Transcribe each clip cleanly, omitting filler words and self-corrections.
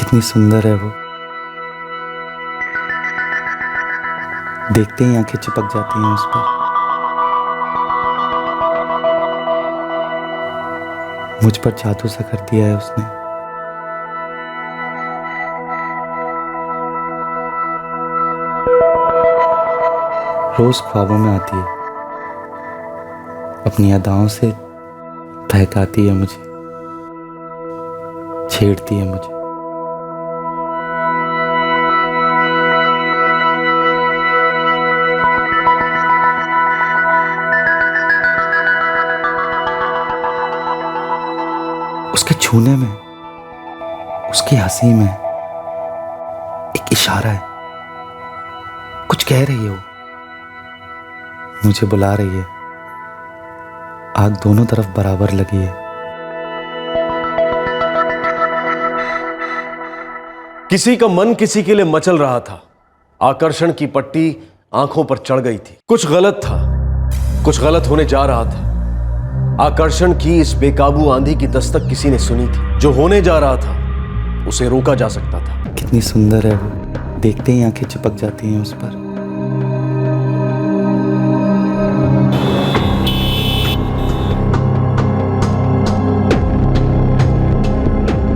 कितनी सुंदर है वो। देखते ही आंखें चिपक जाती हैं उस पर। मुझ पर जादू सा कर दिया है उसने। रोज ख्वाबों में आती है, अपनी अदाओं से बहकाती है मुझे, छेड़ती है मुझे। उसके छूने में, उसकी हंसी में एक इशारा है, कुछ कह रही है वो, मुझे बुला रही है। आग दोनों तरफ बराबर लगी है। किसी का मन किसी के लिए मचल रहा था। आकर्षण की पट्टी आंखों पर चढ़ गई थी। कुछ गलत था, कुछ गलत होने जा रहा था। आकर्षण की इस बेकाबू आंधी की दस्तक किसी ने सुनी थी। जो होने जा रहा था उसे रोका जा सकता था। कितनी सुंदर है वो, देखते ही आंखें चिपक जाती हैं उस पर।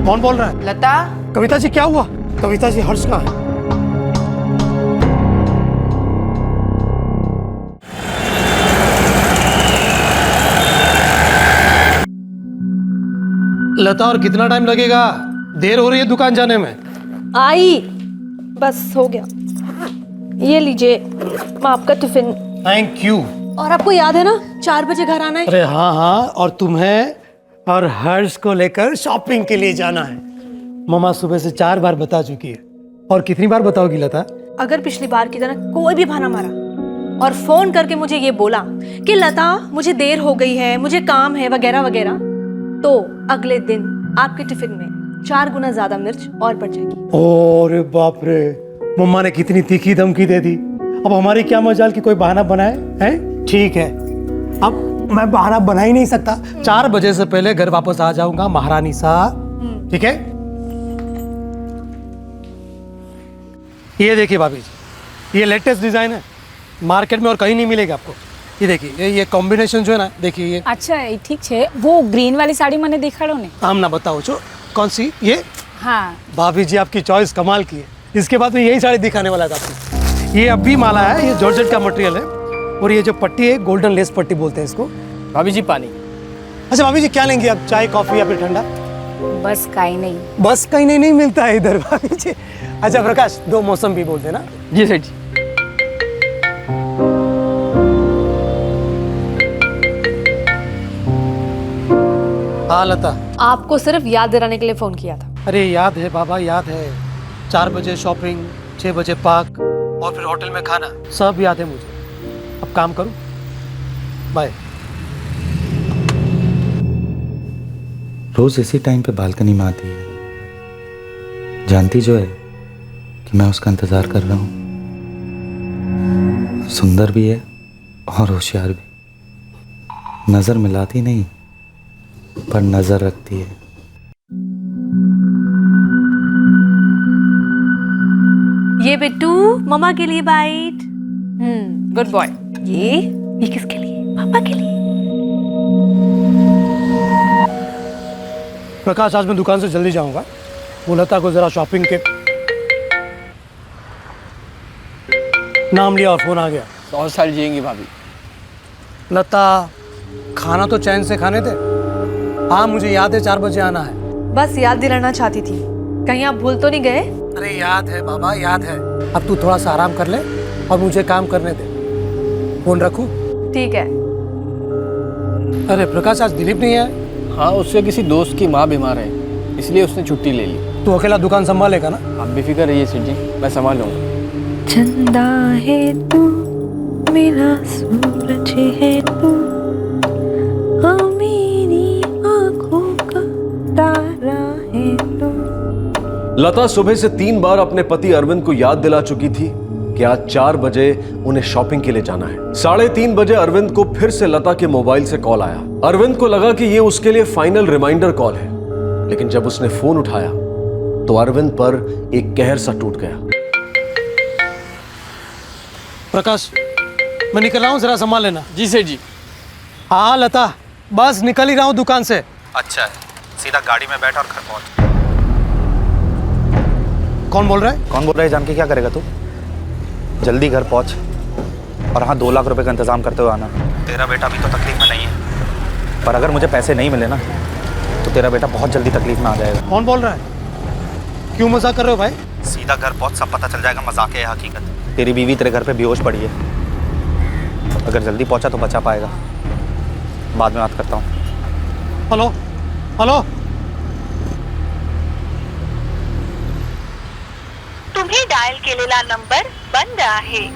कौन बोल रहा है? लता। कविता जी क्या हुआ? कविता जी हर्ष कहाँ है? लता, और कितना टाइम लगेगा? देर हो रही है दुकान जाने में। आई, बस हो गया। ये लीजिए आपका टिफिन। Thank you. और आपको याद है ना 4 बजे घर आना है? अरे हाँ हाँ, और तुम्हें और हर्ष को लेकर शॉपिंग के लिए जाना है। मम्मा सुबह से 4 बार बता चुकी है। और कितनी बार बताओगी लता? अगर पिछली बार की तरह कोई भी बहाना मारा और फोन करके मुझे ये बोला कि लता मुझे देर हो गई है, मुझे काम है वगैरह वगैरह, तो अगले दिन आपके टिफिन में 4 गुना ज्यादा मिर्च और बढ़ जाएगी। ओरे बाप रे, मम्मा ने कितनी तीखी धमकी दे दी। अब हमारी क्या मजाल कि कोई बहाना बनाए हैं? ठीक है, अब मैं बहाना बना ही नहीं सकता। 4 बजे से पहले घर वापस आ जाऊंगा महारानी साहब, ठीक है? ये देखिए भाभी जी, ये लेटेस्ट डिजाइन है, मार्केट में और कहीं नहीं मिलेगा आपको। ये देखिए, ये कॉम्बिनेशन जो है ना, देखिए ये। अच्छा ठीक है, वो ग्रीन वाली साड़ी मैंने देखा ने। हम ना बताओ जो कौन सी? ये हाँ भाभी जी आपकी चॉइस कमाल की है। इसके बाद में यही साड़ी दिखाने वाला था आपको। ये अभी माला है, ये जॉर्जेट का मटेरियल है, और ये जो पट्टी है गोल्डन लेस पट्टी बोलते हैं इसको। भाभी जी पानी। अच्छा भाभी जी क्या लेंगे आप, चाय कॉफी या फिर ठंडा? बस कहीं नहीं। बस कहीं नहीं मिलता है इधर भाभी जी। अच्छा प्रकाश, 2 मौसम भी बोलते हैं ना? जी सेठ जी। हाँ लता। आपको सिर्फ याद दिलाने के लिए फोन किया था। अरे याद है बाबा, याद है। 4 बजे शॉपिंग, 6 बजे पार्क, और फिर होटल में खाना, सब याद है मुझे। अब काम करूं, बाय। रोज इसी टाइम पे बालकनी में आती है, जानती जो है कि मैं उसका इंतजार कर रहा हूँ। सुंदर भी है और होशियार भी। नजर मिलाती नहीं पर नजर रखती है। ये बिट्टू मम्मा के लिए बाइट। Good boy. ये किसके लिए? पापा के लिए। प्रकाश, आज मैं दुकान से जल्दी जाऊंगा। वो लता को जरा शॉपिंग के नाम लिया और फोन आ गया। बहुत सारी जिएंगी भाभी। लता, खाना तो चैन से खाने थे। हाँ मुझे याद है 4 बजे आना है। बस याद दिलाना चाहती थी, कहीं आप भूल तो नहीं गए? अरे याद है बाबा, याद है। अब तू थोड़ा सा आराम कर ले और मुझे काम करने दे। फोन रखूं? ठीक है। अरे प्रकाश, आज दिलीप नहीं है? हाँ, उसके किसी दोस्त की माँ बीमार है, इसलिए उसने छुट्टी ले ली। तू अकेला दुकान संभालेगा ना? आप बेफिक्र रहिए सेठ जी, मैं संभाल लूँगा। चंदा है तू, मेरा सूरज है तू, हाँ मेरी आँखों का तारा है तू। लता सुबह से 3 बार अपने पति अरविंद को याद दिला चुकी थी कि आज 4 बजे उन्हें शॉपिंग के लिए जाना है। 3:30 बजे अरविंद को फिर से लता के मोबाइल से कॉल आया। अरविंद को लगा कि ये उसके लिए फाइनल रिमाइंडर कॉल है, लेकिन जब उसने फोन उठाया तो अरविंद पर एक कहर सा टूट गया। प्रकाश, मैं निकल रहा हूँ, जरा संभाल लेना। जी सेठ जी। हाँ लता, बस निकल ही रहा हूँ दुकान से। अच्छा है, सीधा गाड़ी में बैठ और घर पहुंच। कौन बोल रहा है? कौन बोल रहा है जान के क्या करेगा तू? जल्दी घर पहुंच और हाँ 2 लाख रुपए का इंतजाम करते हुए आना। तेरा बेटा अभी तो तकलीफ में नहीं है, पर अगर मुझे पैसे नहीं मिले ना तो तेरा बेटा बहुत जल्दी तकलीफ में आ जाएगा। कौन बोल रहा है? क्यों मजाक कर रहे हो भाई? सीधा घर पहुंच, सब पता चल जाएगा मजाक है या हकीकत। तेरी बीवी तेरे घर पे बेहोश पड़ी है, अगर जल्दी पहुंचा तो बचा पाएगा। बाद में बात करता हूँ। हेलो हेलो, तुम्ही डायल केलेला नंबर बंद आहे।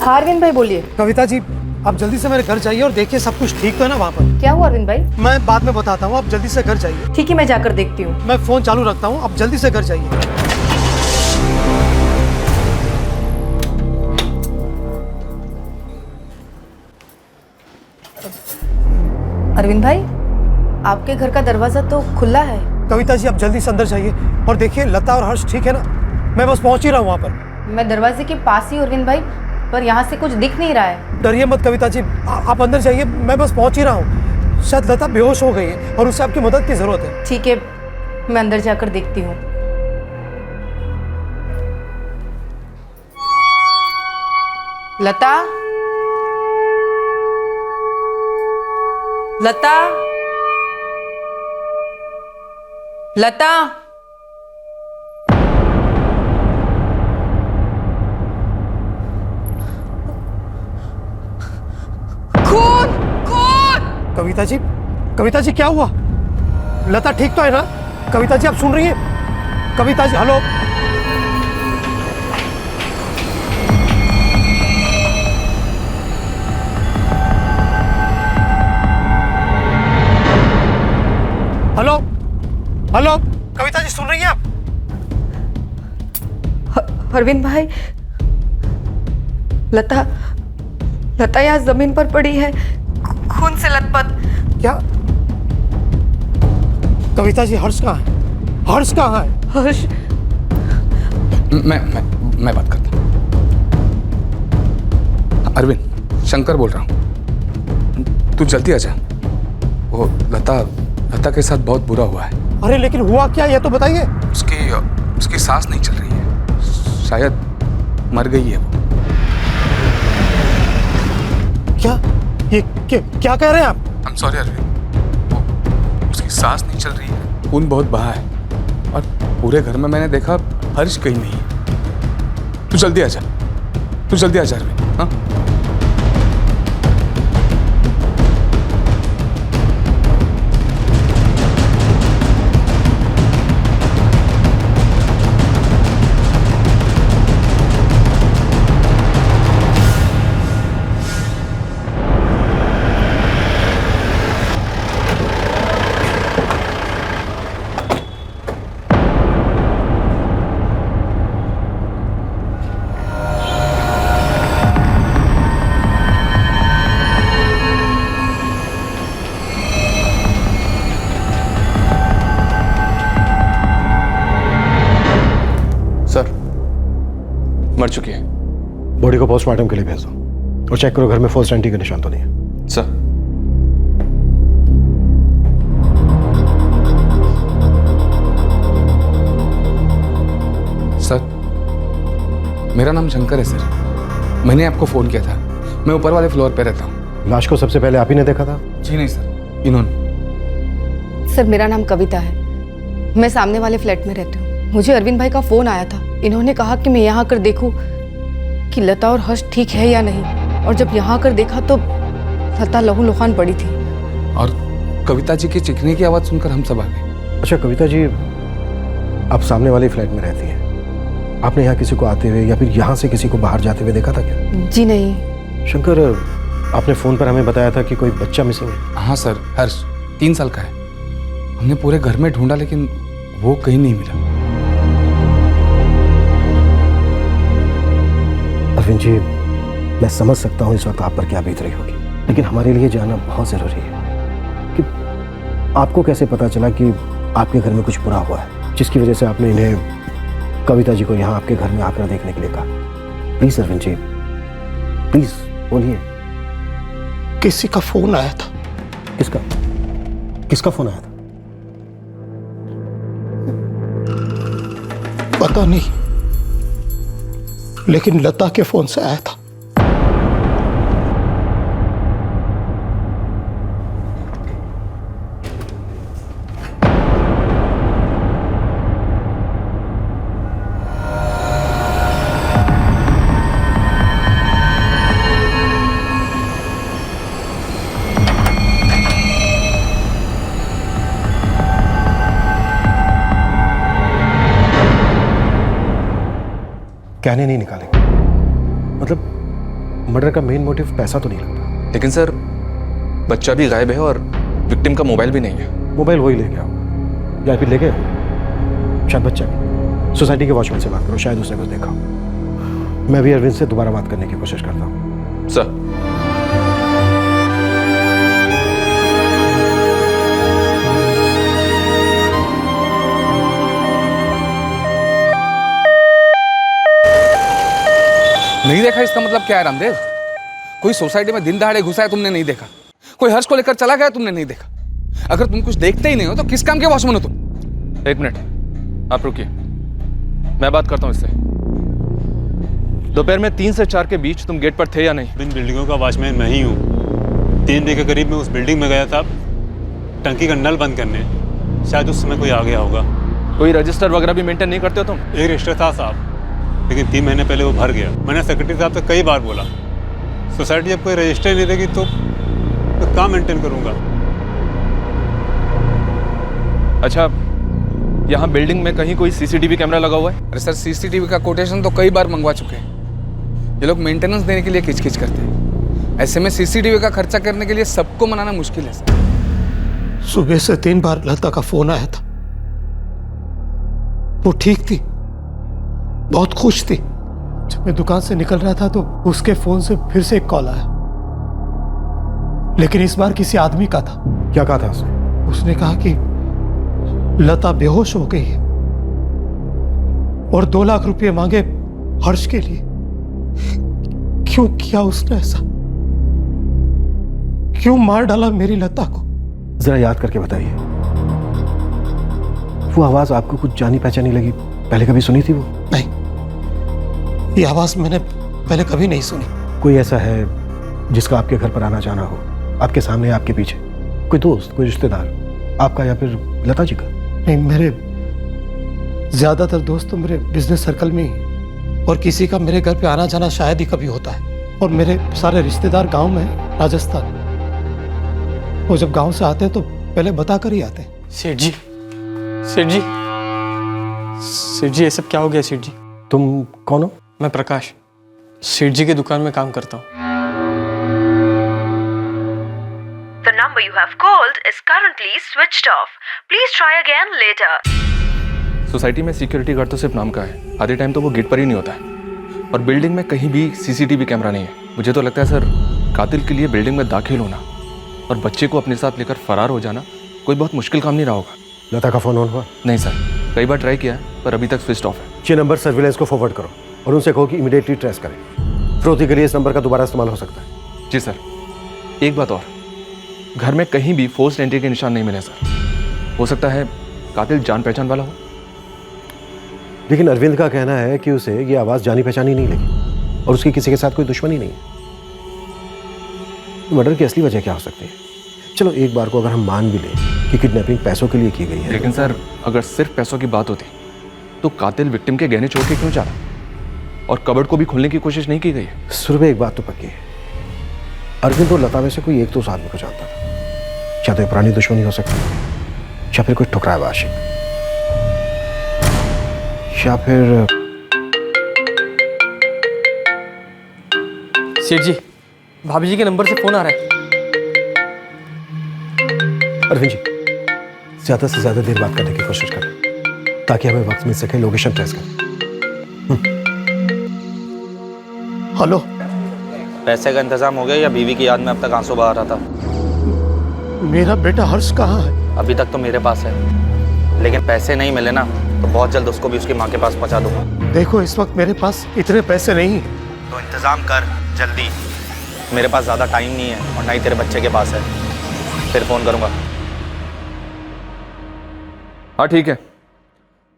हाँ अरविंद भाई बोलिए। कविता जी आप जल्दी से मेरे घर जाइए और देखिए सब कुछ ठीक तो है ना वहाँ पर। क्या हुआ अरविंद भाई? मैं बाद में बताता हूँ, आप जल्दी से घर जाइए। ठीक है, मैं जाकर देखती हूँ। मैं फोन चालू रखता हूँ, आप जल्दी से घर जाइए। अरविंद भाई, आपके घर का दरवाजा तो खुला है। कविता जी आप जल्दी से अंदर जाइए और देखिए लता और हर्ष ठीक है ना? मैं बस पहुँच ही रहा हूँ वहाँ पर। मैं दरवाजे के पास ही अरविंद भाई, पर यहाँ से कुछ दिख नहीं रहा है। डरिए मत कविता जी, आप अंदर जाइए, मैं बस पहुँच ही रहा हूँ। शायद लता बेहोश हो गई है और उससे आपकी मदद की ज़रूरत है। ठीक है, मैं अंदर जाकर देखती हूँ। लता, लता, लता, खून, खून। कविता जी क्या हुआ? लता ठीक तो है ना? कविता जी आप सुन रही हैं? Kavita ji hello. Hello hello, Kavita ji सुन रही हैं आप? अरविंद भाई, लता लता यहाँ जमीन पर पड़ी है, खून से लथपथ। क्या? कविता जी हर्ष कहाँ है? हर्ष कहाँ है? हर्ष, मैं बात करता हूँ। अरविंद, शंकर बोल रहा हूँ, तू जल्दी आ जा। वो लता के साथ बहुत बुरा हुआ है। अरे लेकिन हुआ क्या, ये तो बताइए। उसकी सांस नहीं चल रही है, शायद मर गई है वो। क्या कह रहे हैं आप? आई एम सॉरी अरविंद, उसकी सांस नहीं चल रही है, खून बहुत बहा है और पूरे घर में मैंने देखा हर्ष कहीं नहीं है। तू जल्दी आ जा अरविंद। हाँ मर चुकी है। बॉडी को पोस्टमार्टम के लिए भेज दो और चेक करो घर में फर्स्ट एंटी के निशान तो नहीं है। सर, मेरा नाम शंकर है सर। मैंने आपको फोन किया था, मैं ऊपर वाले फ्लोर पे रहता हूँ। लाश को सबसे पहले आप ही ने देखा था? जी नहीं सर, इन्होंने। सर मेरा नाम कविता है, मैं सामने वाले फ्लैट में रहती हूँ। मुझे अरविंद भाई का फोन आया था, इन्होंने कहा कि मैं यहाँ आकर देखूं कि लता और हर्ष ठीक है या नहीं, और जब यहाँ आकर देखा तो लता लहूलुहान पड़ी थी और कविता जी की चीखने की आवाज़ सुनकर हम सब आ गए। अच्छा कविता जी, आप सामने वाले फ्लैट में रहती हैं, आपने यहाँ किसी को आते हुए या फिर यहाँ से किसी को बाहर जाते हुए देखा था क्या? जी नहीं। शंकर, आपने फ़ोन पर हमें बताया था कि कोई बच्चा मिसिंग है। हाँ सर, हर्ष 3 साल का है। हमने पूरे घर में ढूंढा लेकिन वो कहीं नहीं मिला। अरविंद जी, मैं समझ सकता हूँ इस वक्त आप पर क्या बीत रही होगी, लेकिन हमारे लिए जानना बहुत ज़रूरी है कि आपको कैसे पता चला कि आपके घर में कुछ बुरा हुआ है, जिसकी वजह से आपने इन्हें कविता जी को यहाँ आपके घर में आकर देखने के लिए कहा। प्लीज़ अरविंद जी, प्लीज़ बोलिए। किसी का फोन आया था। किसका किसका फोन आया था? पता नहीं, लेकिन लता के फोन से आया था। कहने नहीं निकालेंगे, मतलब मर्डर का मेन मोटिव पैसा तो नहीं लगता। लेकिन सर, बच्चा भी गायब है और विक्टिम का मोबाइल भी नहीं है। मोबाइल वही ले गया हो या फिर ले गए शायद बच्चा भी। सोसाइटी के वॉचमैन से बात करो, शायद उसने कुछ देखा हो। मैं भी अरविंद से दोबारा बात करने की कोशिश करता हूँ। सर, नहीं देखा इसका मतलब क्या है रामदेव? कोई सोसाइटी में दिन दहाड़े घुसा है तुमने नहीं देखा, कोई हर्ष को लेकर चला गया तुमने नहीं देखा। अगर तुम कुछ देखते ही नहीं हो तो किस काम के वॉचमैन हो तुम? एक मिनट, आप रुकिए, मैं बात करता हूँ इससे। दोपहर में 3 से 4 के बीच तुम गेट पर थे या नहीं? इन बिल्डिंगों का वॉचमैन मैं ही हूँ। 3 बजे के करीब मैं उस बिल्डिंग में गया था टंकी का नल बंद करने, शायद उस समय कोई आ गया होगा। कोई रजिस्टर वगैरह भी मेंटेन नहीं करते हो तुम? एक रजिस्टर था साहब, लेकिन 3 महीने पहले वो भर गया। मैंने सेक्रेटरी साहब से कई बार बोला, सोसाइटी जब कोई रजिस्टर नहीं देगी तो कहाँ मेंटेन करूँगा। अच्छा, यहाँ बिल्डिंग में कहीं कोई सीसीटीवी कैमरा लगा हुआ है? अरे सर, सीसीटीवी का कोटेशन तो कई बार मंगवा चुके हैं। ये लोग मेंटेनेंस देने के लिए खिचखिच करते हैं। ऐसे में सीसीटीवी का खर्चा करने के लिए सबको मनाना मुश्किल है सर। सुबह से 3 बार लता का फोन आया था। वो ठीक थी, बहुत खुश थी। जब मैं दुकान से निकल रहा था तो उसके फोन से फिर से एक कॉल आया, लेकिन इस बार किसी आदमी का था। क्या कहा था उसने? उसने कहा कि लता बेहोश हो गई है और 2 लाख रुपए मांगे हर्ष के लिए। क्यों किया उसने ऐसा? क्यों मार डाला मेरी लता को? जरा याद करके बताइए, वो आवाज आपको कुछ जानी पहचानी लगी? पहले कभी सुनी थी वो? नहीं, ये आवाज मैंने पहले कभी नहीं सुनी। कोई ऐसा है जिसका आपके घर पर आना जाना हो, आपके सामने आपके पीछे? कोई दोस्त, कोई रिश्तेदार आपका या फिर लता जी का? नहीं, मेरे ज्यादातर दोस्त तो मेरे बिजनेस सर्कल में ही, और किसी का मेरे घर पे आना जाना शायद ही कभी होता है। और मेरे सारे रिश्तेदार गांव में हैं, राजस्थान। वो जब गांव से आते हैं तो पहले बता कर ही आते हैं। सेठ जी, सेठ जी, सेठ जी, ये सब क्या हो गया सेठ जी? तुम कौन हो? मैं प्रकाश, सेठ जी की दुकान में काम करता हूँ। The number you have called is currently switched off. Please try again later. Society में सिक्योरिटी गार्ड तो सिर्फ नाम का है, आधे टाइम तो वो गेट पर ही नहीं होता है। और बिल्डिंग में कहीं भी सीसीटीवी कैमरा नहीं है। मुझे तो लगता है सर, कातिल के लिए बिल्डिंग में दाखिल होना और बच्चे को अपने साथ लेकर फरार हो जाना कोई बहुत मुश्किल काम नहीं रहा होगा। लता का फोन ऑन हुआ? नहीं सर, कई बार ट्राई किया है पर अभी तक स्विच ऑफ है। ये नंबर सर्विलेंस को फॉरवर्ड करो और उनसे कहो कि इमीडिएटली ट्रेस करें। फिरौती के लिए इस नंबर का दोबारा इस्तेमाल हो सकता है। जी सर। एक बात और, घर में कहीं भी फोर्स्ड एंट्री के निशान नहीं मिले सर। हो सकता है कातिल जान पहचान वाला हो। लेकिन अरविंद का कहना है कि उसे ये आवाज जानी पहचानी नहीं लगी और उसकी किसी के साथ कोई दुश्मनी नहीं है। मर्डर की असली वजह क्या हो सकती है? चलो एक बार को अगर हम मान भी लें कि किडनैपिंग पैसों के लिए की गई है, लेकिन सर अगर सिर्फ पैसों की बात होती तो कातिल विक्टिम के गहने छोड़ के क्यों जा रहा? और कबर्ड को भी खोलने की कोशिश नहीं की गई है। सुरभि, एक बात तो पक्की है, अरविंद और लता में से कोई एक तो उस आदमी को जानता था। या तो पुरानी दुश्मनी हो सकती है, या फिर कोई ठुकराया हुआ आशिक, या फिर सेठ जी, भाभी जी के नंबर से फोन आ रहा है। अरविंद जी, ज्यादा से ज्यादा देर बात करने की कोशिश करें ताकि हमें वक्त मिल सके लोकेशन ट्रेस करें। हेलो। पैसे का इंतजाम हो गया या बीवी की याद में अब तक आंसू बहा रहा था? मेरा बेटा हर्ष कहाँ है? अभी तक तो मेरे पास है, लेकिन पैसे नहीं मिले ना तो बहुत जल्द उसको भी उसकी माँ के पास पहुँचा दूंगा। देखो इस वक्त मेरे पास इतने पैसे नहीं, तो इंतजाम कर जल्दी। मेरे पास ज़्यादा टाइम नहीं है और ना ही तेरे बच्चे के पास है। फिर फ़ोन करूँगा। हाँ ठीक है,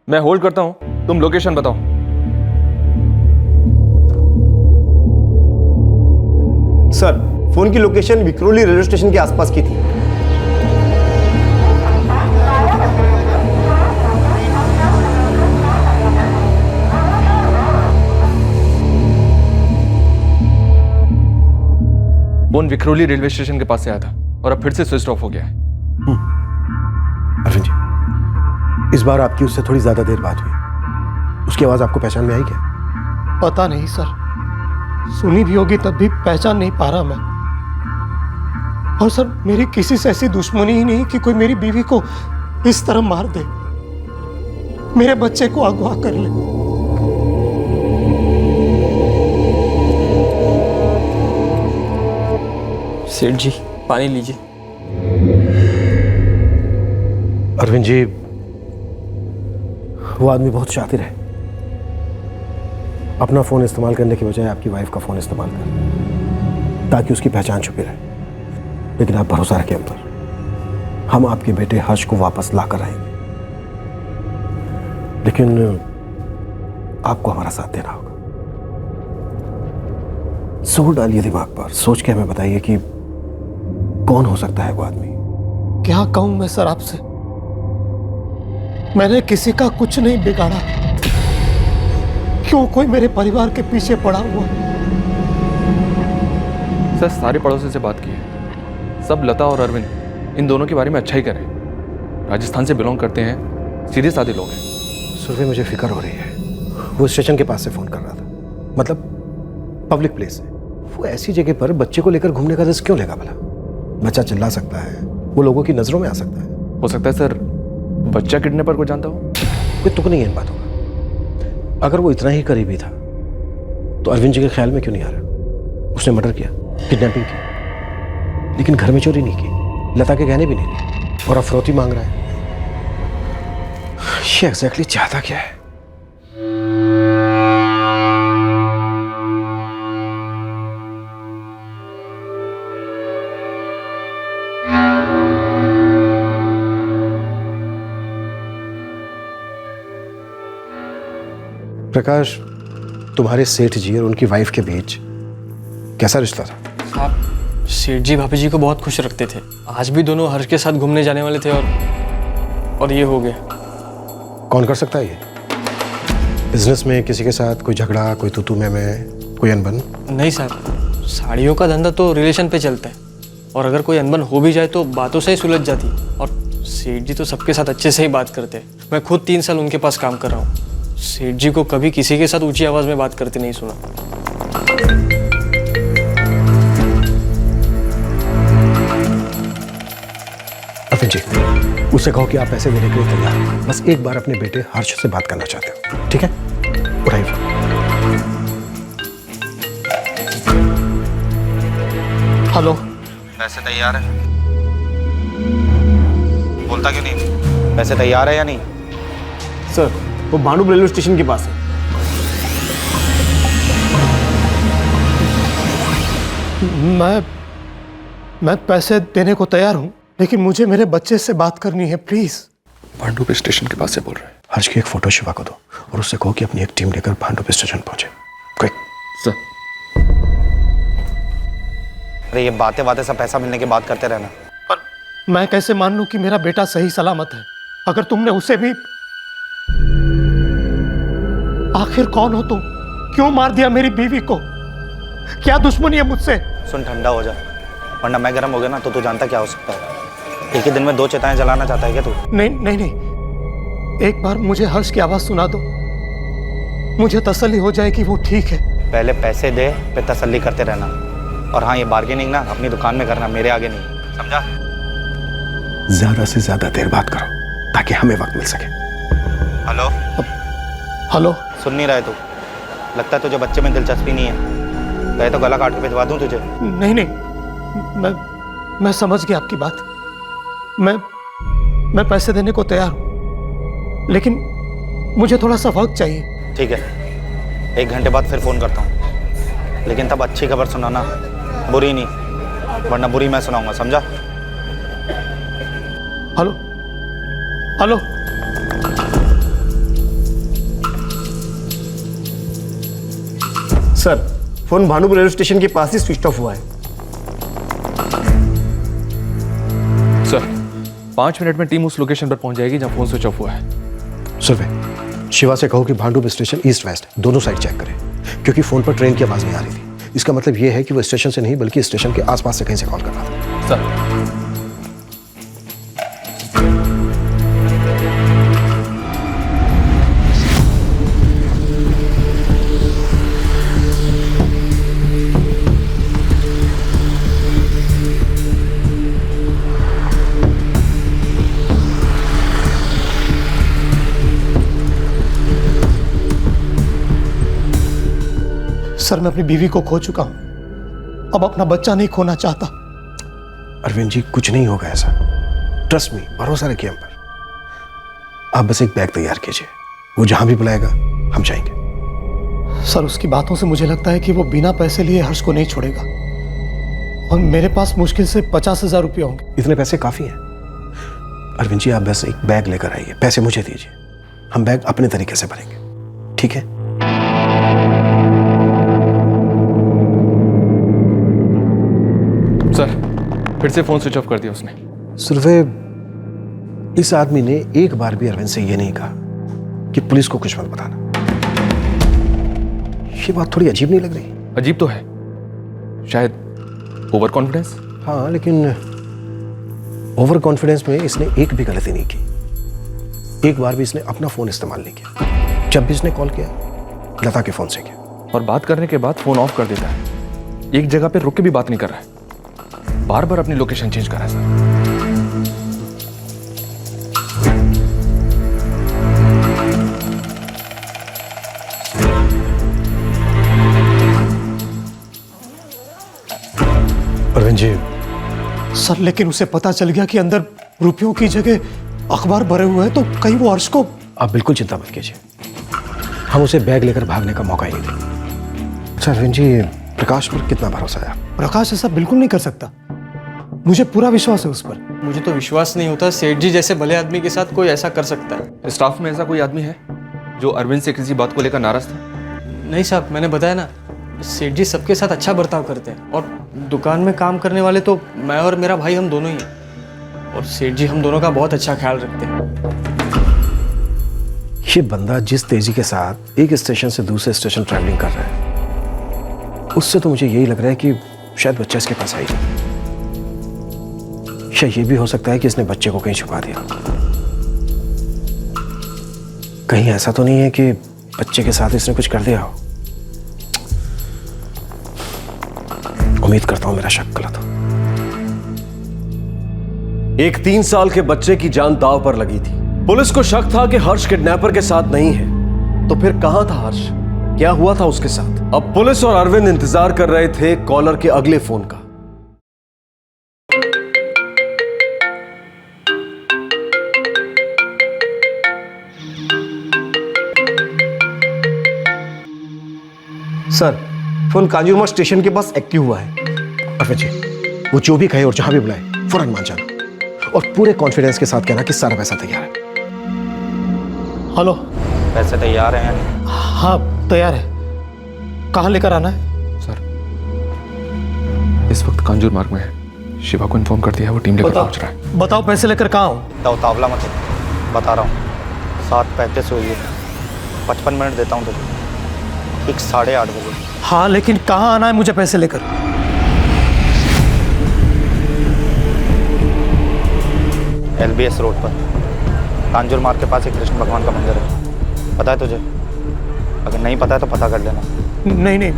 मैं होल्ड करता हूँ, तुम लोकेशन बताओ। सर, फोन की लोकेशन विक्रोली रेलवे स्टेशन के आसपास की थी। फोन विक्रोली रेलवे स्टेशन के पास से आया था और अब फिर से स्विच ऑफ हो गया है। अरविंद जी, इस बार आपकी उससे थोड़ी ज्यादा देर बात हुई। उसकी आवाज आपको पहचान में आई क्या? पता नहीं सर, सुनी भी होगी तब भी पहचान नहीं पा रहा मैं। और सर मेरी किसी से ऐसी दुश्मनी ही नहीं कि कोई मेरी बीवी को इस तरह मार दे, मेरे बच्चे को अगवा कर ले। सेठ जी पानी लीजिए। अरविंद जी, वो आदमी बहुत शातिर है। अपना फोन इस्तेमाल करने के बजाय आपकी वाइफ का फोन इस्तेमाल कर, ताकि उसकी पहचान छुपी रहे। लेकिन आप भरोसा रखें हम पर, हम आपके बेटे हर्ष को वापस ला कर आएंगे। लेकिन आपको हमारा साथ देना होगा। जोर डालिए दिमाग पर, सोच के हमें बताइए कि कौन हो सकता है वो आदमी। क्या कहूं मैं सर आपसे, मैंने किसी का कुछ नहीं बिगाड़ा, क्यों कोई मेरे परिवार के पीछे पड़ा हुआ? सर सारे पड़ोसी से बात की है, सब लता और अरविंद इन दोनों के बारे में अच्छा ही करें। राजस्थान से बिलोंग करते हैं, सीधे साधे लोग हैं। सुरभि, मुझे फिक्र हो रही है। वो स्टेशन के पास से फोन कर रहा था, मतलब पब्लिक प्लेस है। वो ऐसी जगह पर बच्चे को लेकर घूमने का रिस्क क्यों लेगा भला? बच्चा चिल्ला सकता है, वो लोगों की नजरों में आ सकता है। हो सकता है सर बच्चा किडनैपर को जानता हो। कोई तुक नहीं है इन बातों का। अगर वो इतना ही करीबी था तो अरविंद जी के ख्याल में क्यों नहीं आ रहा? उसने मर्डर किया, किडनैपिंग की, लेकिन घर में चोरी नहीं की, लता के गहने भी नहीं लिए, और अब फिरौती मांग रहा है। ये एग्जैक्टली चाहता क्या है? प्रकाश, तुम्हारे सेठ जी और उनकी वाइफ के बीच कैसा रिश्ता था? आप सेठ जी भाभी जी को बहुत खुश रखते थे। आज भी दोनों हर्ष के साथ घूमने जाने वाले थे और ये हो गया। कौन कर सकता है ये? बिजनेस में किसी के साथ कोई झगड़ा, कोई तू में कोई अनबन? नहीं साहब, साड़ियों का धंधा तो रिलेशन पे चलता है, और अगर कोई अनबन हो भी जाए तो बातों से ही सुलझ जाती। और सेठ जी तो सबके साथ अच्छे से ही बात करते हैं। मैं खुद 3 साल उनके पास काम कर रहा हूँ। सेठ जी को कभी किसी के साथ ऊंची आवाज में बात करते नहीं सुना। अरविंद जी, उसे कहो कि आप पैसे देने के लिए तैयार हैं। बस एक बार अपने बेटे हर्ष से बात करना चाहते हो, ठीक है? उठाइए फोन। हेलो। पैसे तैयार है? बोलता क्यों नहीं? पैसे तैयार है या नहीं? सर, वो भांडुप रेलवे स्टेशन के पास है। मैं पैसे देने को तैयार हूं, लेकिन मुझे मेरे बच्चे से बात करनी है, प्लीज। भांडुप स्टेशन के पास से बोल रहे हैं। हर्ष की एक फोटो शिवा को दो और उससे कहो कि अपनी एक टीम लेकर भांडुप स्टेशन पहुंचे। क्विक। सर। अरे ये बातें बातें सब पैसा मिलने की बात करते रहना। पर मैं कैसे मान लूं कि मेरा बेटा सही सलामत है, अगर तुमने उसे भी... आखिर कौन हो तुम? क्यों मार दिया मेरी बीवी को? क्या दुश्मनी है मुझसे? सुन, ठंडा हो जा, वरना मैं गर्म हो गया ना तो तू जानता क्या हो सकता है। एक ही दिन में 2 चिताएं जलाना चाहता है क्या तू? नहीं नहीं नहीं, एक बार मुझे हर्ष की आवाज सुना दो, मुझे तसल्ली हो जाए कि वो ठीक है। पहले पैसे दे, फिर तसल्ली करते रहना। और हाँ, ये बार्गेनिंग ना अपनी दुकान में करना, मेरे आगे नहीं, समझा? ज्यादा से ज्यादा देर बात करो ताकि हमें वक्त मिल सके। हेलो। हेलो। सुन नहीं रहा है तू? लगता है तुझे बच्चे में दिलचस्पी नहीं है। कहे तो गला काट के भिजवा दूं तुझे। नहीं नहीं, मैं समझ गया आपकी बात। मैं पैसे देने को तैयार हूं, लेकिन मुझे थोड़ा सा वक्त चाहिए। ठीक है, 1 घंटे बाद फिर फोन करता हूँ, लेकिन तब अच्छी खबर सुनाना, बुरी नहीं, वरना बुरी मैं सुनाऊंगा, समझा? Hello hello. Sir, phone Bhanupur railway station के पास ही स्विच ऑफ हुआ है। सर 5 मिनट में टीम उस लोकेशन पर पहुंच जाएगी जहां फोन स्विच ऑफ हुआ है। सुरभि, शिवा से कहो कि भानुपुर स्टेशन ईस्ट वेस्ट दोनों साइड चेक करें, क्योंकि फोन पर ट्रेन की आवाज नहीं आ रही थी। इसका मतलब यह है कि वो स्टेशन से नहीं बल्कि स्टेशन के आसपास से कहीं से कॉल कर रहा था। सर सर, मैं अपनी बीवी को खो चुका हूं, अब अपना बच्चा नहीं खोना चाहता। अरविंद जी, कुछ नहीं होगा ऐसा, ट्रस्ट मी, भरोसा रखिए हम पर। आप बस एक बैग तैयार कीजिए, वो जहां भी बुलाएगा हम जाएंगे। सर, उसकी बातों से मुझे लगता है कि वो बिना पैसे लिए हर्ष को नहीं छोड़ेगा, और मेरे पास मुश्किल से 50,000 रुपये होंगे। इतने पैसे काफी हैं। अरविंद जी, आप बस एक बैग लेकर आइए, पैसे मुझे दीजिए, हम बैग अपने तरीके से भरेंगे, ठीक है? सर फिर से फोन स्विच ऑफ कर दिया उसने। सुरभि, इस आदमी ने एक बार भी अरविंद से यह नहीं कहा कि पुलिस को कुछ मत बताना। ये बात थोड़ी अजीब नहीं लग रही? अजीब तो है, शायद ओवर कॉन्फिडेंस। हाँ, लेकिन ओवर कॉन्फिडेंस में इसने एक भी गलती नहीं की। एक बार भी इसने अपना फोन इस्तेमाल नहीं किया। जब भी इसने कॉल किया, लता के फोन से किया, और बात करने के बाद फोन ऑफ कर देता है। एक जगह पे रुक के भी बात नहीं कर रहा है, बार बार अपनी लोकेशन चेंज कर रहा है। सर अरविंद जी। सर, लेकिन उसे पता चल गया कि अंदर रुपयों की जगह अखबार भरे हुए हैं, तो कहीं वो हर्ष को। आप बिल्कुल चिंता मत कीजिए, हम उसे बैग लेकर भागने का मौका ही नहीं देंगे। अच्छा अरविंद जी, प्रकाश पर कितना भरोसा है? प्रकाश ऐसा बिल्कुल नहीं कर सकता, मुझे पूरा विश्वास है उस पर। मुझे तो विश्वास नहीं होता सेठ जी जैसे भले आदमी के साथ कोई ऐसा कर सकता है। स्टाफ में ऐसा कोई आदमी है जो अरविंद से किसी बात को लेकर नाराज था? नहीं साहब, मैंने बताया ना, सेठ जी सबके साथ अच्छा बर्ताव करते हैं, और दुकान में काम करने वाले तो मैं और मेरा भाई हम दोनों ही हैं, और सेठ जी हम दोनों का बहुत अच्छा ख्याल रखते हैं। ये बंदा जिस तेजी के साथ एक स्टेशन से दूसरे स्टेशन ट्रैवलिंग कर रहा है, उससे तो मुझे यही लग रहा है कि शायद बच्चा इसके पास आई नहीं। या ये भी हो सकता है कि इसने बच्चे को कहीं छुपा दिया। कहीं ऐसा तो नहीं है कि बच्चे के साथ इसने कुछ कर दिया हो? उम्मीद करता हूं मेरा शक गलत हो। एक 3 साल के बच्चे की जान दांव पर लगी थी। पुलिस को शक था कि हर्ष किडनैपर के साथ नहीं है, तो फिर कहां था हर्ष? क्या हुआ था उसके साथ? अब पुलिस और अरविंद इंतजार कर रहे थे कॉलर के अगले फोन का। सर, फोन कांजूरमार्ग स्टेशन के पास एक्टिव हुआ है। अरविंद जी, वो जो भी कहे और जहां भी बुलाए फौरन मान जाना, और पूरे कॉन्फिडेंस के साथ कहना कि सारा पैसा तैयार है। हेलो। पैसे तैयार हैं? हाँ तैयार है। कहाँ लेकर आना है? सर इस वक्त कांजूर मार्ग में है, शिवा को इन्फॉर्म कर दिया, वो टीम लेकर पहुंच रहा है। बताओ पैसे लेकर कहाँ हूँ? तो उतावला मत हो, बता रहा हूँ। 7:35 हुई है, 55 मिनट देता हूँ तुझे, ठीक 8:30 बजे। हाँ, लेकिन कहाँ आना है मुझे पैसे लेकर? LBS रोड पर कांजूर मार्ग के पास एक कृष्ण भगवान का मंदिर है, पता है तुझे? अगर नहीं पता है तो पता कर लेना। नहीं नहीं,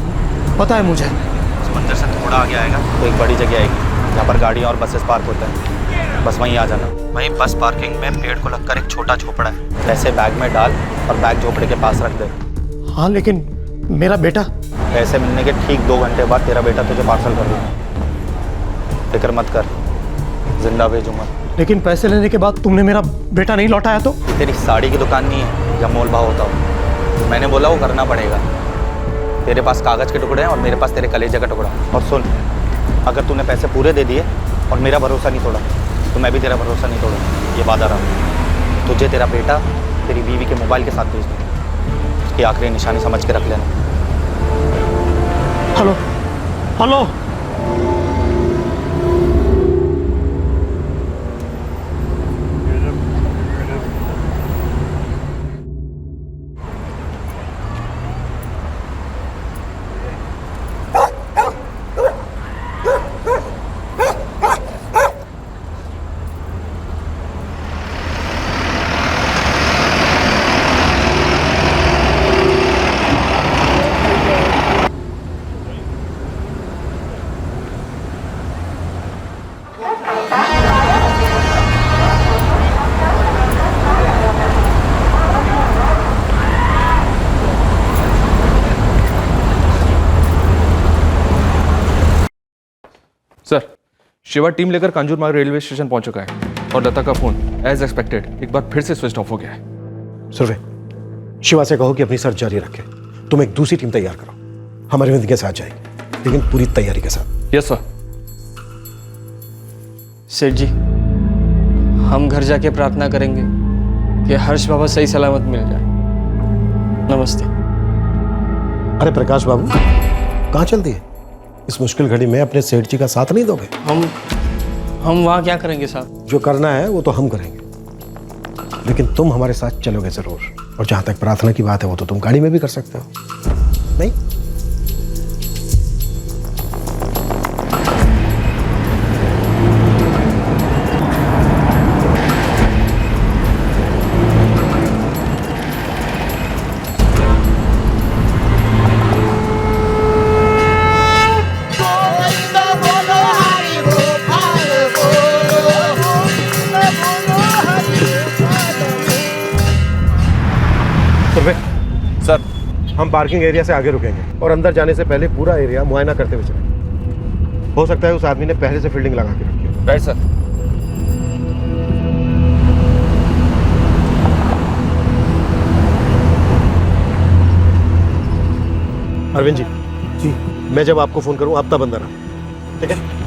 पता है मुझे। उस मंदिर से थोड़ा आगे आएगा तो एक बड़ी जगह आएगी जहाँ पर गाड़ियाँ और बसेस पार्क होते हैं, बस वहीं आ जाना। वहीं बस पार्किंग में पेड़ को लगकर एक छोटा झोपड़ा है, पैसे बैग में डाल और बैग झोपड़े के पास रख दे। हाँ, लेकिन मेरा बेटा? पैसे मिलने के ठीक 2 घंटे बाद तेरा बेटा तुझे पार्सल कर दूंगा, फिक्र मत कर, जिंदा भेजूंगा। लेकिन पैसे लेने के बाद तुमने मेरा बेटा नहीं लौटाया तो? तेरी साड़ी की दुकान नहीं है जब मोल भाव होता हो। मैंने बोला वो करना पड़ेगा। तेरे पास कागज के टुकड़े हैं और मेरे पास तेरे कलेजे का टुकड़ा। और सुन, अगर तूने पैसे पूरे दे दिए और मेरा भरोसा नहीं तोड़ा तो मैं भी तेरा भरोसा नहीं तोड़ूंगा, ये वादा रहा। तुझे तेरा बेटा तेरी बीवी के मोबाइल के साथ भेज दूँ, उसकी आखिरी निशानी समझ के रख लेना। Hello hello, sir, Shiva team लेकर कांजूरमार्ग रेलवे स्टेशन पहुंच चुका है और लता का फोन एज एक्सपेक्टेड एक बार फिर से स्विच ऑफ हो गया है। सुरवे, शिवा से कहो कि अपनी सर्च जारी रखे। तुम एक दूसरी टीम तैयार करो, हम अरविंद के साथ जाएंगे, लेकिन पूरी तैयारी के साथ। Yes sir. सेठ जी, हम घर जाके प्रार्थना करेंगे कि हर्ष बाबा सही सलामत मिल जाए। नमस्ते। अरे प्रकाश बाबू, कहाँ चल दिए? इस मुश्किल घड़ी में अपने सेठ जी का साथ नहीं दोगे? हम वहाँ क्या करेंगे साहब? जो करना है वो तो हम करेंगे, लेकिन तुम हमारे साथ चलोगे जरूर। और जहाँ तक प्रार्थना की बात है वो तो तुम गाड़ी में भी कर सकते हो, नहीं? सर, हम पार्किंग एरिया से आगे रुकेंगे और अंदर जाने से पहले पूरा एरिया मुआयना करते हुए चलेंगे। हो सकता है उस आदमी ने पहले से फील्डिंग लगा के रखी हो। Right sir. अरविंद जी, मैं जब आपको फोन करूं आप तब अंदर आना, ठीक है?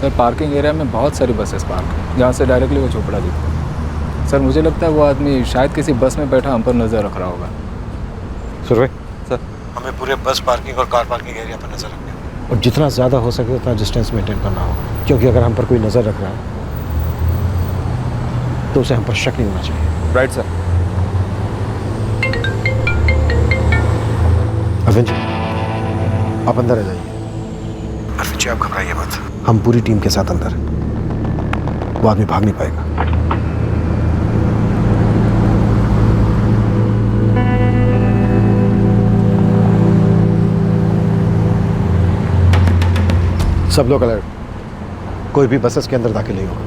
सर, पार्किंग एरिया में बहुत सारी बसेस पार्क हैं जहाँ से डायरेक्टली वो चोपड़ा दिखता है। सर, मुझे लगता है वो आदमी शायद किसी बस में बैठा हम पर नज़र रख रहा होगा। सुरवे सर, हमें पूरे बस पार्किंग और कार पार्किंग एरिया पर नजर रखनी है और जितना ज़्यादा हो सके उतना डिस्टेंस मेंटेन करना होगा, क्योंकि अगर हम पर कोई नज़र रख रहा है तो उसे हम पर शक नहीं होना चाहिए। Right sir. अरविंद जी, आप अंदर आ जाइए। अरविंद जी, आप घबराइए मत, हम पूरी टीम के साथ अंदर हैं। वो आदमी भाग नहीं पाएगा। सब लोग अलर्ट, कोई भी बसेस के अंदर दाखिल नहीं होगा।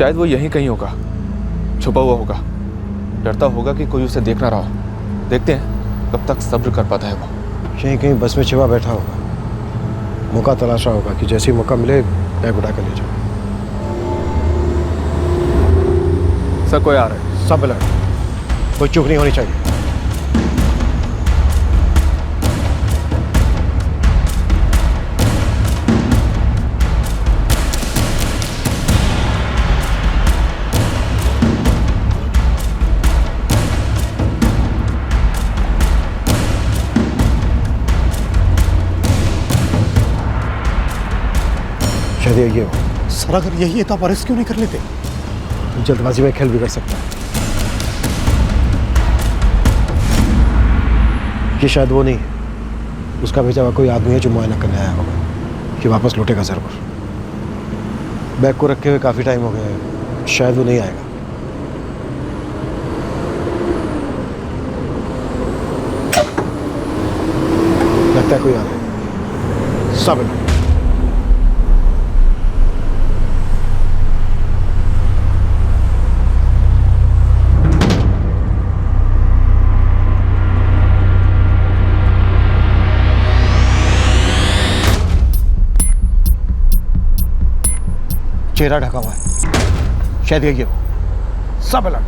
शायद वो यहीं कहीं होगा, छुपा हुआ होगा। डरता होगा कि कोई उसे देख ना रहा हो। देखते हैं कब तक सब्र कर पाता है वो। कहीं कहीं बस में छिपा बैठा होगा, मौका तलाशा होगा कि जैसे ही मौका मिले बैग उठा कर ले जाओ। सर कोई आ रहा है। सब अलर्ट, कोई चूक नहीं होनी चाहिए। शायद ये हो। सर अगर यही है तो आप अरेस्ट क्यों नहीं कर लेते? जल्दबाजी में खेल बिगड़ सकता है। ये शायद वो नहीं है, उसका भेजा हुआ कोई आदमी है जो मुआयना करने आया होगा कि वापस लौटेगा जरूर। बैग को रखे हुए काफी टाइम हो गया है, शायद वो नहीं आएगा। लगता है कोई आ रहा है। सब चेहरा ढका हुआ है, शायद ये हो। सब अलर्ट।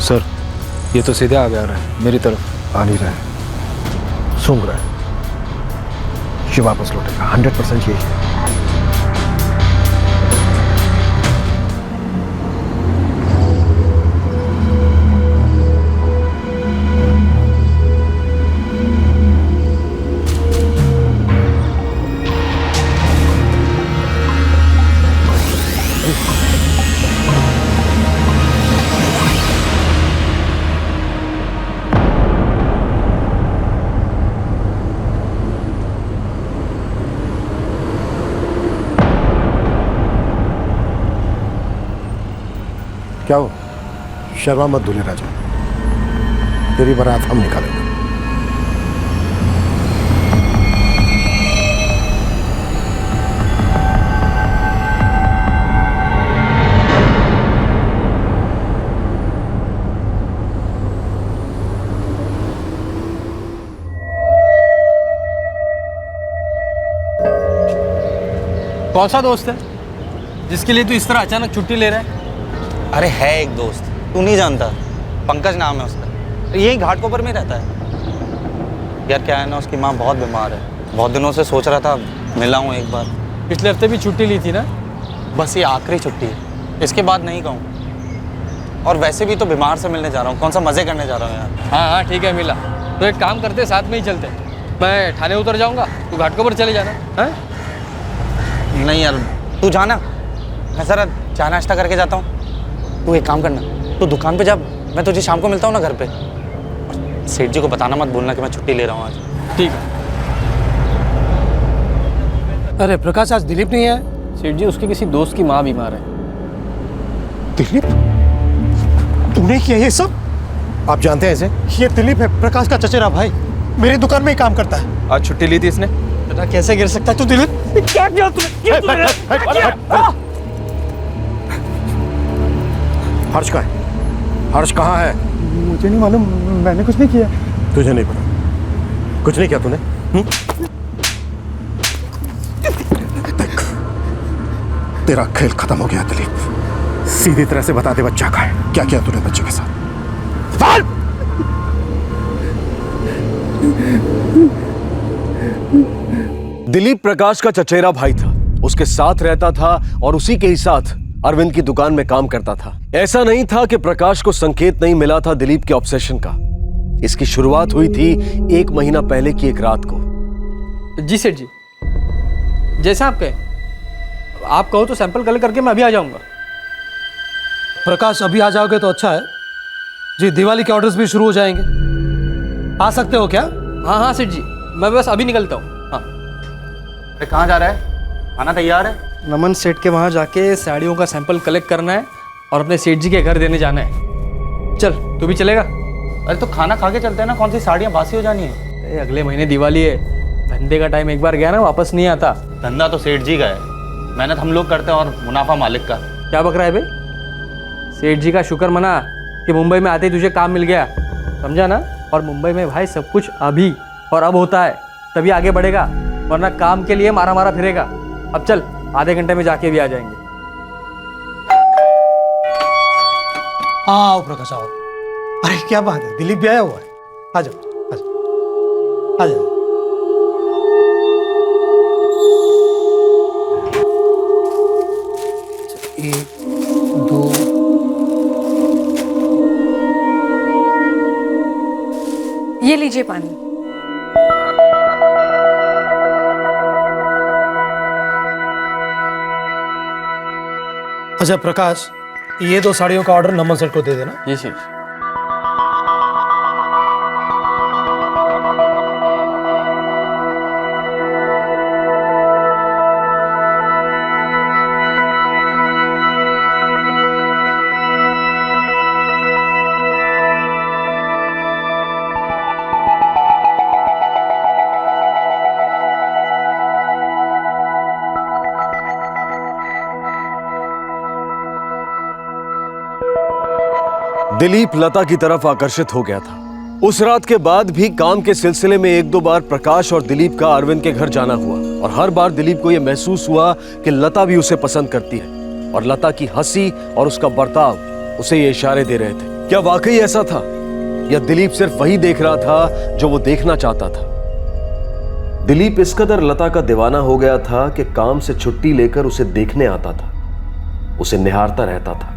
सर ये तो सीधे आ रहा है मेरी तरफ। आ नहीं रहा है, सूंघ रहा है। ये वापस लौटेगा, 100% यही है। क्या हो? शर्मा मत दूल्हे राजा, तेरी बारात हम निकालेंगे। कौन सा दोस्त है जिसके लिए तू इस तरह अचानक छुट्टी ले रहा है? अरे है एक दोस्त, तू नहीं जानता, पंकज नाम है उसका, यही घाटकोपर में रहता है। यार क्या है ना, उसकी माँ बहुत बीमार है, बहुत दिनों से सोच रहा था मिला हूँ एक बार। पिछले हफ्ते भी छुट्टी ली थी ना? बस ये आखिरी छुट्टी है, इसके बाद नहीं कहूँ। और वैसे भी तो बीमार से मिलने जा रहा हूँ, कौन सा मज़े करने जा रहा हूँ यार। हाँ हाँ ठीक है, मिला तो एक काम करते, साथ में ही चलते। मैं थाने उतर जाऊँगा, तू घाटकोपर चले जाना है। नहीं यार तू जाना, मैं ज़रा चाय नाश्ता करके जाता हूँ। तू एक काम करना, तू दुकान पे जा, मैं तुझे शाम को मिलता हूँ ना घर पे। और सेठ जी को बताना मत भूलना कि मैं छुट्टी ले रहा हूँ आज। ठीक है। अरे प्रकाश, आज दिलीप नहीं है? सेठ जी उसके किसी दोस्त की माँ बीमार है। दिलीप, तूने किया ये सब? आप जानते हैं इसे? ये दिलीप है, प्रकाश का चचेरा भाई, मेरी दुकान में ही काम करता है। आज छुट्टी ली थी इसने? बेटा कैसे गिर सकता है तू दिलीप? क्या किया तूने? हर्ष कहाँ है? हर्ष कहाँ है? मुझे नहीं मालूम, मैंने कुछ नहीं किया। तुझे नहीं पता? कुछ नहीं किया तूने? देख, तेरा खेल खत्म हो गया दिलीप। सीधी तरह से बता दे बच्चा कहाँ है, क्या किया तूने बच्चे के साथ? दिलीप प्रकाश का चचेरा भाई था, उसके साथ रहता था और उसी के ही साथ अरविंद की दुकान में काम करता था। ऐसा नहीं था कि प्रकाश को संकेत नहीं मिला था दिलीप के ऑब्सेशन का। इसकी शुरुआत हुई थी 1 महीना पहले की एक रात को। जी सेठ जी, जैसा आप कहें। आप कहो तो सैंपल कलेक्ट करके मैं अभी आ जाऊंगा। प्रकाश अभी आ जाओगे तो अच्छा है जी, दिवाली के ऑर्डर्स भी शुरू हो जाएंगे। आ सकते हो क्या? हाँ हाँ सेठ जी, मैं बस अभी निकलता हूँ। हाँ। कहाँ जा रहा है? खाना तैयार है? नमन सेठ के वहाँ जाके साड़ियों का सैंपल कलेक्ट करना है और अपने सेठ जी के घर देने जाना है। चल तू भी चलेगा? अरे तो खाना खा के चलते हैं ना, कौन सी साड़ियाँ बासी हो जानी है। अगले महीने दिवाली है, धंधे का टाइम एक बार गया ना वापस नहीं आता। धंधा तो सेठ जी का है, मेहनत हम लोग करते हैं और मुनाफा मालिक का। क्या बक रहा है बे? सेठ जी का शुक्र मना कि मुंबई में आते ही तुझे काम मिल गया, समझा ना? और मुंबई में भाई सब कुछ अभी और अब होता है, तभी आगे बढ़ेगा, वरना काम के लिए मारा मारा फिरेगा। अब चल, आधे घंटे में जाके भी आ जाएंगे। आओ प्रकाश आओ। अरे क्या बात है, दिलीप भी आया हुआ है। आ जाओ आ जाओ आ जाओ। एक दो ये लीजिए पानी। अच्छा प्रकाश, ये 2 साड़ियों का ऑर्डर नमन सर को दे देना। ये सेठ। दिलीप लता की तरफ आकर्षित हो गया था। उस रात के बाद भी काम के सिलसिले में 1-2 बार प्रकाश और दिलीप का अरविंद के घर जाना हुआ, और हर बार दिलीप को यह महसूस हुआ कि लता भी उसे पसंद करती है, और लता की हंसी और उसका बर्ताव उसे ये इशारे दे रहे थे। क्या वाकई ऐसा था, या दिलीप सिर्फ वही देख रहा था जो वो देखना चाहता था? दिलीप इस कदर लता का दीवाना हो गया था कि काम से छुट्टी लेकर उसे देखने आता था, उसे निहारता रहता था।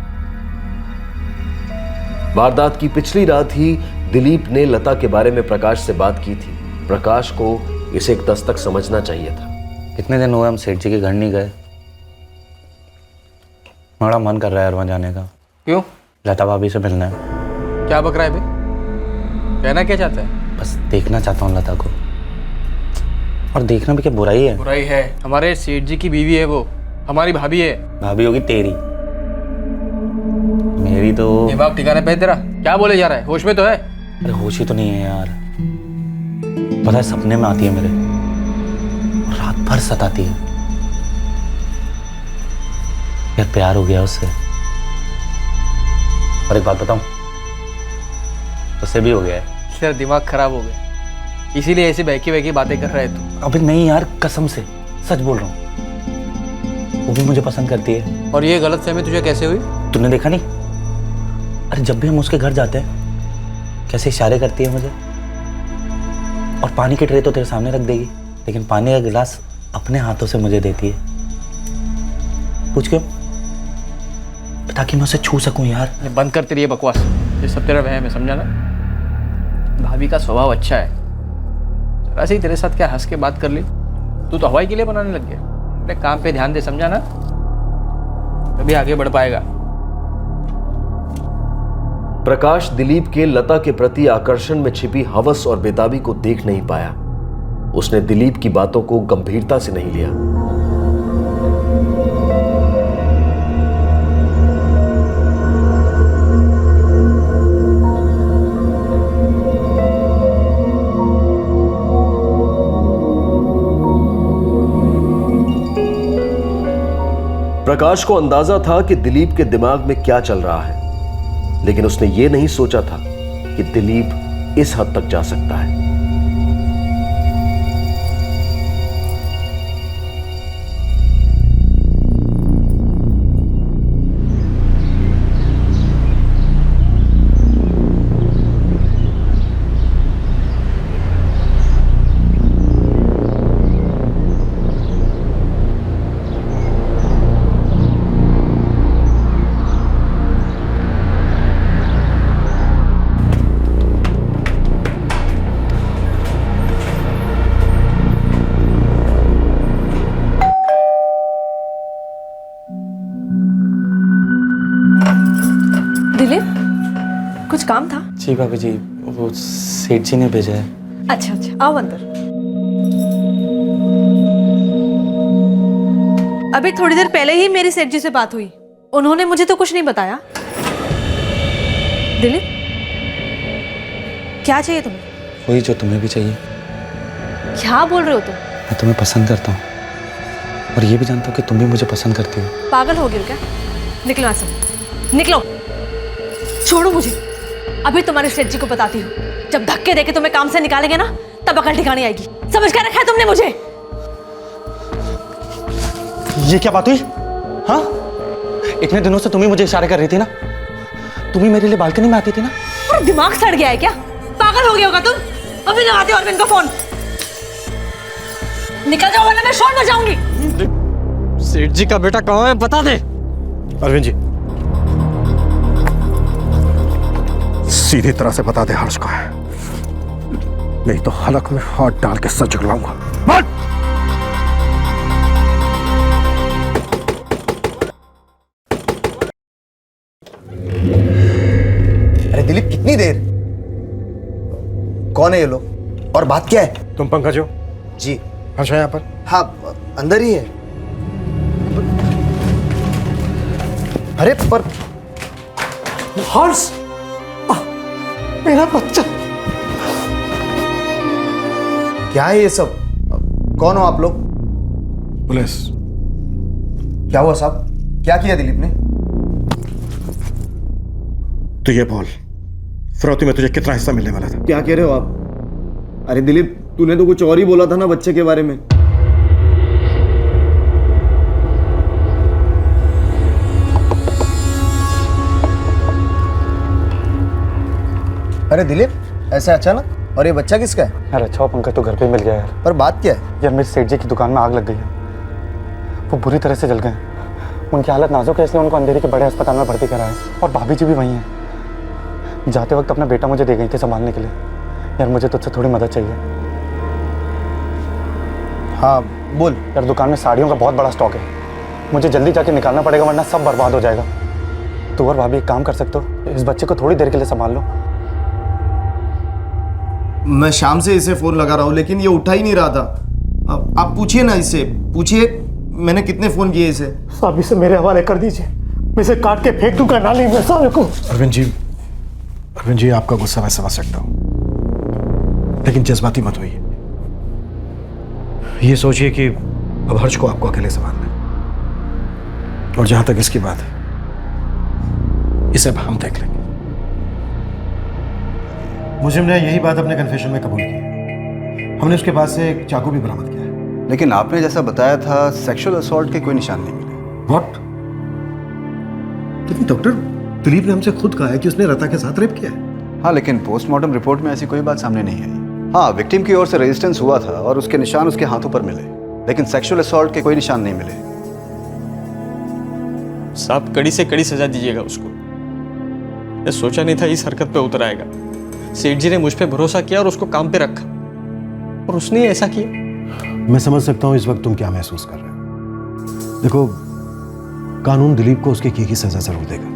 वारदात की पिछली रात ही दिलीप ने लता के बारे में प्रकाश से बात की थी। प्रकाश को इसे एक दस्तक समझना चाहिए था। कितने दिन हुए हम सेठ जी के घर नहीं गए, बड़ा मन कर रहा है वहाँ जाने का। क्यों? लता भाभी से मिलना है। क्या बक रहा है बे? कहना क्या चाहता है? बस देखना चाहता हूँ लता को, और देखना भी क्या बुराई है? बुराई है, हमारे सेठ जी की बीवी है वो, हमारी भाभी है। भाभी होगी तेरी, मेरी तो। दिमाग ठिकाने पे तेरा? क्या बोले जा रहा है, होश में तो है? अरे होश ही तो नहीं है यार, पता है सपने में आती है मेरे, और रात भर सताती है। यार प्यार हो गया उससे, और एक बात बताऊं, उससे भी हो गया है। तेरा दिमाग खराब हो गया, इसीलिए ऐसी बहकी बहकी बातें कर रहा है तू। अबे नहीं यार, कसम से सच बोल रहा हूँ, वो भी मुझे पसंद करती है। और ये गलतफहमी तुझे कैसे हुई? तूने देखा नहीं? अरे जब भी हम उसके घर जाते हैं कैसे इशारे करती है मुझे, और पानी की ट्रे तो तेरे सामने रख देगी, लेकिन पानी का गिलास अपने हाथों से मुझे देती है। पूछ क्यों? ताकि मैं उसे छू सकूं यार। ये बंद कर तेरी ये बकवास, ये सब तेरा वहम है, समझा ना? भाभी का स्वभाव अच्छा है, जरा सी तेरे साथ क्या हंस के बात कर ली, तू तो हवाई के लिए बनाने लग गया। अपने काम पे ध्यान दे, समझा ना? तभी आगे बढ़ पाएगा। प्रकाश दिलीप के लता के प्रति आकर्षण में छिपी हवस और बेताबी को देख नहीं पाया। उसने दिलीप की बातों को गंभीरता से नहीं लिया। प्रकाश को अंदाजा था कि दिलीप के दिमाग में क्या चल रहा है, लेकिन उसने यह नहीं सोचा था कि दिलीप इस हद तक जा सकता है। कुछ काम था? जी भाभी जी, वो सेठ जी ने भेजा है। अच्छा अच्छा, आओ अंदर। अभी थोड़ी देर पहले ही मेरी सेठ जी से बात हुई, उन्होंने मुझे तो कुछ नहीं बताया। दिलीप, क्या चाहिए तुम्हें? वही जो तुम्हें भी चाहिए। क्या बोल रहे हो तुम? मैं तुम्हें पसंद करता हूँ और ये भी जानता हूँ कि तुम भी मुझे पसंद करती हो। पागल हो गए हो क्या? निकलो यहाँ से, निकलो, छोड़ो मुझे। अभी तुम्हारे सेठ जी को बताती हूँ, जब धक्के देके तुम्हें काम से निकालेंगे ना, तब अकल ठिकाने आएगी। समझ कर रखा है तुमने मुझे? ये क्या बात हुई? हाँ, इतने दिनों से तुम ही मुझे इशारे कर रही थी ना, तुम ही मेरे लिए बालकनी में आती थी ना। और दिमाग सड़ गया है क्या? पागल हो गया होगा तुम। अभी लगाते हो अरविंद को फोन। निकल जाओ वरना मैं शोर मचाऊंगी। सेठ जी का बेटा कहाँ है बता दे। अरविंद जी, सीधी तरह से बता दे हर्ष का है, नहीं तो हलक में हाथ डाल के सर झुकलाऊंगा। अरे दिलीप, कितनी देर? कौन है ये लोग और बात क्या है? तुम पंकज हो? जी। हर्ष है यहाँ पर? हाँ, अंदर ही है। अरे पर हर्ष, मेरा बच्चा। क्या है ये सब? कौन हो आप लोग? पुलिस। क्या हुआ साहब? क्या किया दिलीप ने? तो ये बोल, फिरौती में तुझे कितना हिस्सा मिलने वाला था? क्या कह रहे हो आप? अरे दिलीप, तूने तो कुछ और ही बोला था ना बच्चे के बारे में। अरे दिलीप, ऐसे अचानक? और ये बच्चा किसका है? यार अच्छा पंकज तो घर पे मिल गया यार। पर बात क्या है? यार मेरे सेठ जी की दुकान में आग लग गई है, वो बुरी तरह से जल गए। उनकी हालत नाजुक है, इसलिए उनको अंधेरी के बड़े अस्पताल में भर्ती कराया है। और भाभी जी भी वहीं हैं। जाते वक्त अपना बेटा मुझे दे गई थी संभालने के लिए। यार मुझे तुझसे थोड़ी मदद चाहिए। हाँ बोल। यार दुकान में साड़ियों का बहुत बड़ा स्टॉक है, मुझे जल्दी जाके निकालना पड़ेगा वरना सब बर्बाद हो जाएगा। तू और भाभी एक काम कर सकते हो, इस बच्चे को थोड़ी देर के लिए संभाल लो। मैं शाम से इसे फोन लगा रहा हूँ लेकिन ये उठा ही नहीं रहा था। आप पूछिए ना इससे, पूछिए मैंने कितने फोन किए इसे। साहब इसे मेरे हवाले कर दीजिए, मैं इसे काट के फेंक दूंगा नाली में साले को। अरविंद जी आपका गुस्सा मैं समझ सकता हूँ, लेकिन जज्बाती मत होइए। ये सोचिए कि अब हर्ष को आपको अकेले संभालना है, और जहां तक इसकी बात है, इसे अब हम देख लेंगे। मुझे ने यही बात अपने कन्फेशन में कबूल की। हमने उसके पास से एक चाकू भी बरामद किया है। लेकिन आपने जैसा बताया था सेक्सुअल असॉल्ट के कोई निशान नहीं मिले। व्हाट? लेकिन डॉक्टर, दिलीप ने हमसे खुद कहा है कि उसने लता के साथ रेप किया है। हाँ, लेकिन पोस्टमार्टम रिपोर्ट में ऐसी कोई बात सामने नहीं आई। हाँ, विक्टिम की ओर से रेजिस्टेंस हुआ था और उसके निशान उसके हाथों पर मिले, लेकिन सेक्सुअल असॉल्ट के कोई निशान नहीं मिले। साहब कड़ी से कड़ी सजा दीजिएगा उसको। मैं सोचा नहीं था इस हरकत पे उतर आएगा। सेठ जी ने मुझ पे भरोसा किया और उसको काम पे रखा, और उसने ऐसा किया। मैं समझ सकता हूं इस वक्त तुम क्या महसूस कर रहे हो। देखो, कानून दिलीप को उसके की सजा जरूर देगा,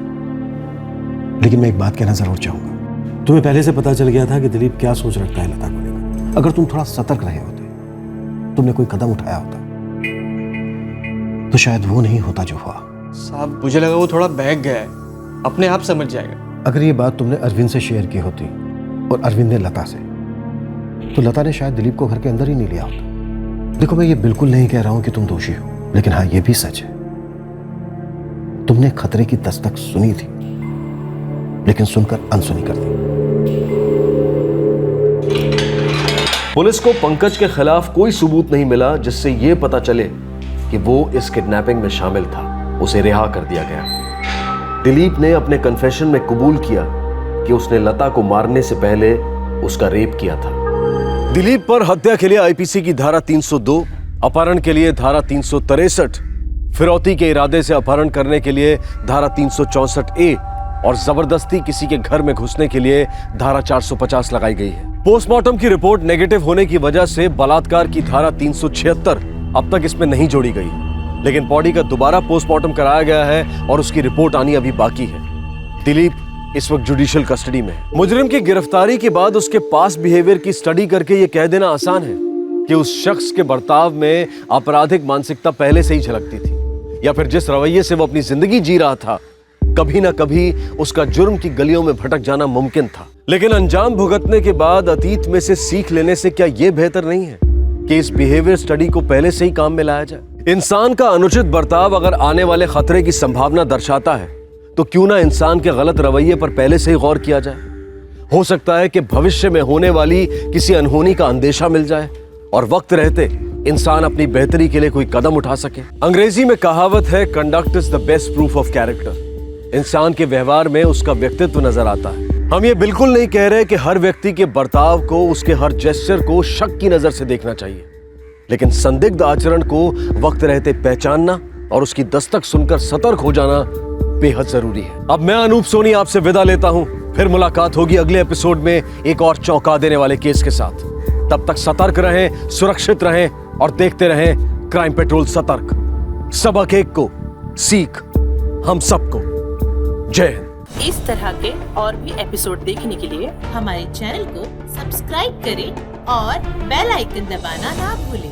लेकिन मैं एक बात कहना जरूर चाहूंगा। तुम्हें पहले से पता चल गया था कि दिलीप क्या सोच रखता है लता को लेकर। अगर तुम थोड़ा सतर्क रहे होते, तुमने कोई कदम उठाया होता, तो शायद वो नहीं होता जो हुआ। साहब मुझे लगा वो थोड़ा बहक गया है, अपने आप समझ जाएगा। अगर ये बात तुमने अरविंद से शेयर की होती और अरविंद ने लता से, तो लता ने शायद दिलीप को घर के अंदर ही नहीं लिया होता। देखो, मैं ये बिल्कुल नहीं कह रहा हूं कि तुम दोषी हो, लेकिन हाँ, ये भी सच है, तुमने खतरे की दस्तक सुनी थी, लेकिन सुनकर अनसुनी कर दी। पुलिस को पंकज के खिलाफ कोई सबूत नहीं मिला जिससे यह पता चले कि वो इस किडनैपिंग में शामिल था। उसे रिहा कर दिया गया। दिलीप ने अपने कन्फेशन में कबूल किया कि उसने लता को मारने से पहले उसका रेप किया था। दिलीप पर हत्या के लिए आईपीसी की धारा 302, अपहरण के लिए धारा 363, फिरौती के इरादे से अपहरण करने के लिए धारा 364A और जबरदस्ती किसी के घर में घुसने के लिए धारा 450 लगाई गई है। पोस्टमार्टम की रिपोर्ट नेगेटिव होने की वजह से बलात्कार की धारा 376 अब तक इसमें नहीं जोड़ी गई, लेकिन बॉडी का दोबारा पोस्टमार्टम कराया गया है और उसकी रिपोर्ट आनी अभी बाकी है। दिलीप इस वक्त जुडिशियल कस्टडी में है। मुजरिम की गिरफ्तारी के बाद उसके पास बिहेवियर की स्टडी करके यह कह देना आसान है कि उस शख्स के बर्ताव में आपराधिक मानसिकता पहले से ही झलकती थी, या फिर जिस रवैये से वो अपनी जिंदगी जी रहा था, कभी ना कभी उसका जुर्म की गलियों में भटक जाना मुमकिन था। लेकिन अंजाम भुगतने के बाद अतीत में से सीख लेने से क्या यह बेहतर नहीं है कि इस बिहेवियर स्टडी को पहले से ही काम में लाया जाए? इंसान का अनुचित बर्ताव अगर आने वाले खतरे की संभावना दर्शाता है, तो क्यों ना इंसान के गलत रवैये पर पहले से ही गौर किया जाए। हो सकता है कि भविष्य में होने वाली किसी अनहोनी का अंदेशा मिल जाए और वक्त रहते इंसान अपनी बेहतरी के लिए कोई कदम उठा सके। अंग्रेजी में कहावत है, conduct is the best proof of character. इंसान के व्यवहार में उसका व्यक्तित्व नजर आता है। हम ये बिल्कुल नहीं कह रहे कि हर व्यक्ति के बर्ताव को, उसके हर जेस्चर को शक की नजर से देखना चाहिए, लेकिन संदिग्ध आचरण को वक्त रहते पहचानना और उसकी दस्तक सुनकर सतर्क हो जाना बेहद जरूरी है। अब मैं अनूप सोनी आपसे विदा लेता हूं। फिर मुलाकात होगी अगले एपिसोड में एक और चौंका देने वाले केस के साथ। तब तक सतर्क रहें, सुरक्षित रहें और देखते रहें क्राइम पेट्रोल सतर्क। सबक एक को सीख हम सबको। जय हिंद। इस तरह के और भी एपिसोड देखने के लिए हमारे चैनल को सब्सक्राइब करें और बेल आइकन दबाना ना भूलें।